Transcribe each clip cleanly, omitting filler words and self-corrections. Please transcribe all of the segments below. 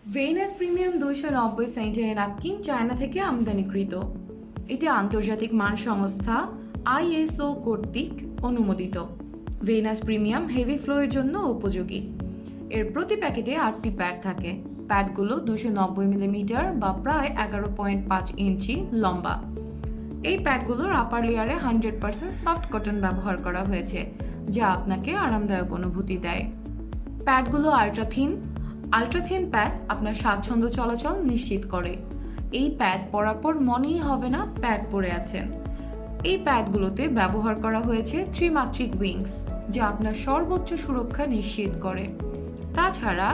Venous premium 290 সেন্টের napkin China থেকে আমদানিকৃত। এটি আন্তর্জাতিক মান সংস্থা আইএসও কর্তৃক অনুমোদিত। ভেনাস প্রিমিয়াম হেভি ফ্লোয়ের জন্য উপযোগী। এর প্রতি প্যাকেটে 8টি প্যাড থাকে। প্যাডগুলো 290 মিলিমিটার বা প্রায় 11.5 ইঞ্চি লম্বা। এই প্যাডগুলোর আপার লেয়ারে 100% সফট কটন ব্যবহার করা হয়েছে, যা আপনাকে আরামদায়ক অনুভূতি দেয়। প্যাডগুলো আল্ট্রাথিন প্যাড আপনার স্বাচ্ছন্দ্য চলাচল নিশ্চিত করে। এই প্যাড পরার পর মনেই হবে না প্যাড পরে আছেন। এই প্যাডগুলোতে ব্যবহার করা হয়েছে ত্রিমাত্রিক উইংস, যা আপনার সর্বোচ্চ সুরক্ষা নিশ্চিত করে। তাছাড়া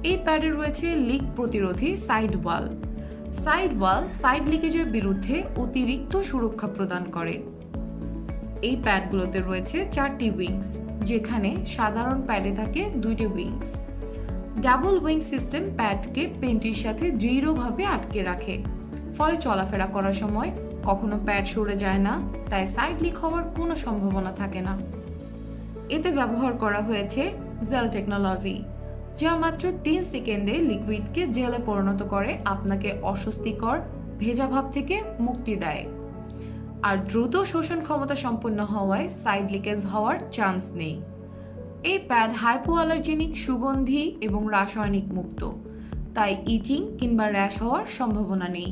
এই প্যাডে রয়েছে লিক প্রতিরোধী সাইড ওয়াল সাইড লিকেজের বিরুদ্ধে অতিরিক্ত সুরক্ষা প্রদান করে। এই প্যাডগুলোতে রয়েছে 4টি উইংস, যেখানে সাধারণ প্যাডে থাকে 2টি উইংস। ডাবল উইং সিস্টেম প্যাডকে পেন্টির সাথে দৃঢ়ভাবে আটকে রাখে, ফলে চলাফেরা করার সময় কখনো প্যাড সরে যায় না, তাই সাইড লিক হওয়ার কোনো সম্ভাবনা থাকে না। এতে ব্যবহার করা হয়েছে জেল টেকনোলজি, যা মাত্র 3 সেকেন্ডে লিকুইডকে জেলে পরিণত করে আপনাকে অস্বস্তিকর ভেজা ভাব থেকে মুক্তি দেয়। আর দ্রুত শোষণ ক্ষমতা সম্পন্ন হওয়ায় সাইড লিকেজ হওয়ার চান্স নেই। এই প্যাড হাইপোঅ্যালার্জেনিক, সুগন্ধি এবং রাসায়নিক মুক্ত, তাই ইচিং কিংবা র্যাশ হওয়ার সম্ভাবনা নেই।